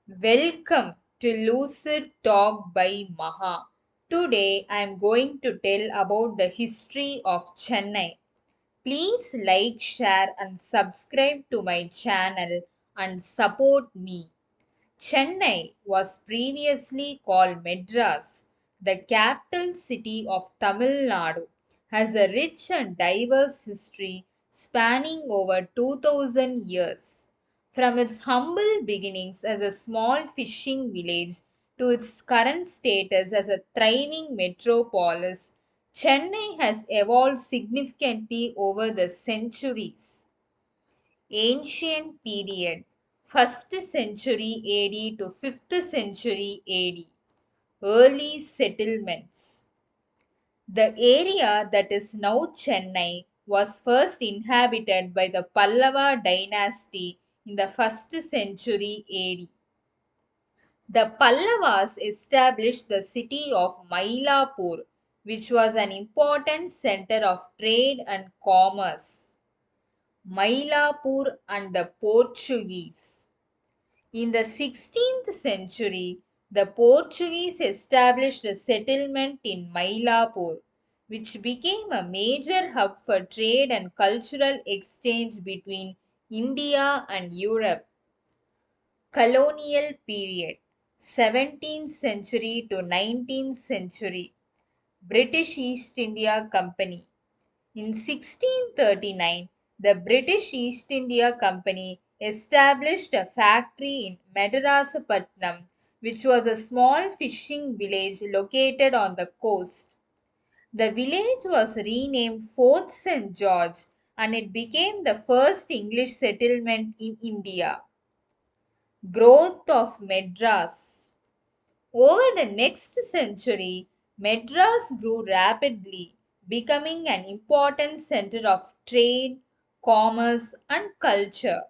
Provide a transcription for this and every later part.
Welcome to Lucid Talk by Maha. Today I am going to tell about the history of Chennai. Please like, share, and subscribe to my channel and support me. Chennai was previously called Madras, the capital city of Tamil Nadu, has a rich and diverse history spanning over 2000 years. From its humble beginnings as a small fishing village to its current status as a thriving metropolis, Chennai has evolved significantly over the centuries. Ancient period 1st century AD to 5th century AD. Early settlements. The area that is now Chennai was first inhabited by the Pallava dynasty in the 1st century AD. The Pallavas established the city of Mylapore, which was an important center of trade and commerce. Mylapore and the Portuguese. In the 16th century, the Portuguese established a settlement in Mylapore, which became a major hub for trade and cultural exchange between India and Europe. Colonial period 17th century to 19th century. British East India Company. In 1639, the British East India Company established a factory in Madarasapatnam, which was a small fishing village located on the coast. The village was renamed Fort St. George and it became the first English settlement in India. Growth of Madras. Over the next century, Madras grew rapidly, becoming an important center of trade, commerce, and culture.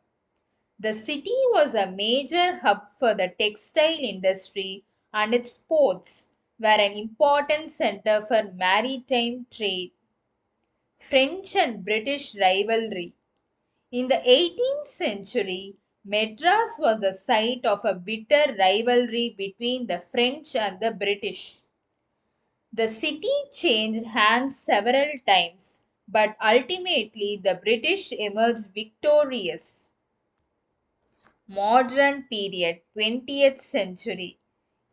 The city was a major hub for the textile industry, and its ports were an important center for maritime trade. French and British rivalry. In the 18th century, Madras was the site of a bitter rivalry between the French and the British. The city changed hands several times, but ultimately the British emerged victorious. Modern period 20th century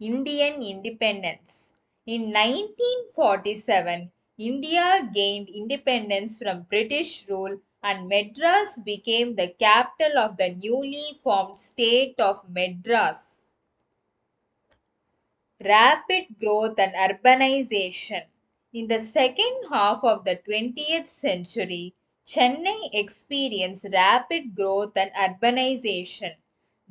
Indian independence. In 1947, India gained independence from British rule and Madras became the capital of the newly formed state of Madras. Rapid growth and urbanization. In the second half of the 20th century, Chennai experienced rapid growth and urbanization,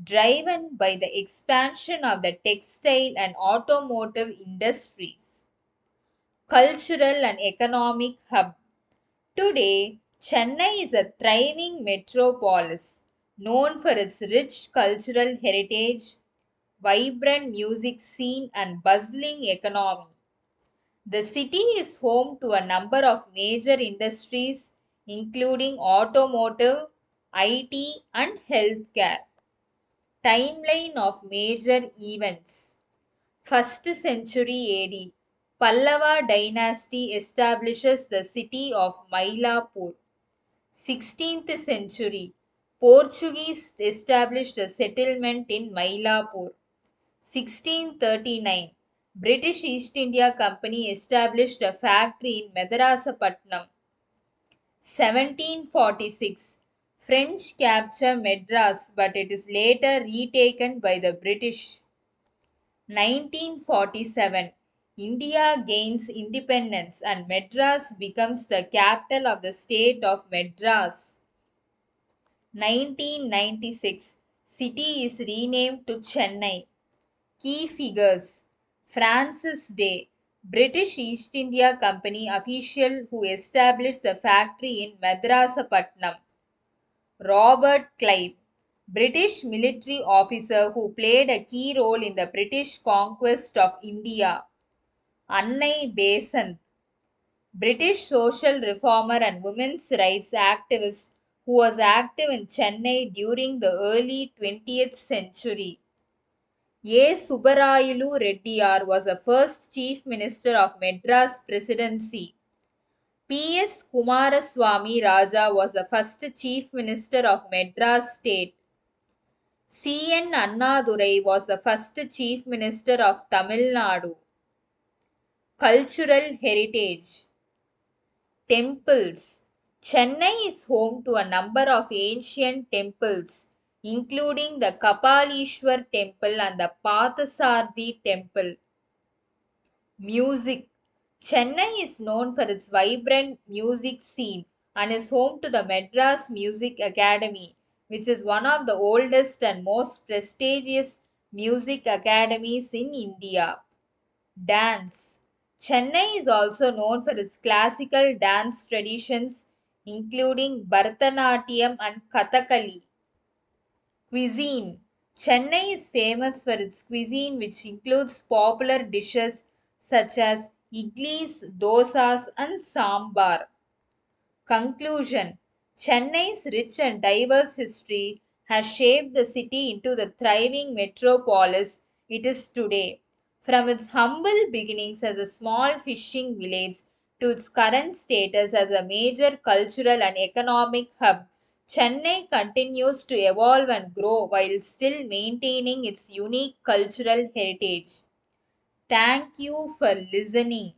driven by the expansion of the textile and automotive industries. Cultural and economic hub. Today, Chennai is a thriving metropolis known for its rich cultural heritage, vibrant music scene, and bustling economy. The city is home to a number of major industries, including automotive, IT, and healthcare. Timeline of major events 1st century AD. Pallava dynasty establishes the city of Mylapore. 16th century. Portuguese established a settlement in Mylapore. 1639. British East India Company established a factory in Madarasapatnam. 1746. French capture Madras but it is later retaken by the British. 1947. India gains independence and Madras becomes the capital of the state of Madras. 1996. City is renamed to Chennai. Key figures Francis Day, British East India Company official who established the factory in Madrasapatnam. Robert Clive, British military officer who played a key role in the British conquest of India. Annai Besant, British social reformer and women's rights activist who was active in Chennai during the early 20th century. A. Subarayulu Reddiyar was the first Chief Minister of Madras Presidency. P. S. Kumaraswamy Raja was the first Chief Minister of Madras State. C. N. Annadurai was the first Chief Minister of Tamil Nadu. Cultural heritage. Temples. Chennai is home to a number of ancient temples, including the Kapalishwar Temple and the Parthasarathi Temple. Music. Chennai is known for its vibrant music scene and is home to the Madras Music Academy, which is one of the oldest and most prestigious music academies in India. Dance. Chennai is also known for its classical dance traditions, including Bharatanatyam and Kathakali. Cuisine. Chennai is famous for its cuisine, which includes popular dishes such as idlis, dosas, and sambar. Conclusion. Chennai's rich and diverse history has shaped the city into the thriving metropolis it is today. From its humble beginnings as a small fishing village to its current status as a major cultural and economic hub, Chennai continues to evolve and grow while still maintaining its unique cultural heritage. Thank you for listening.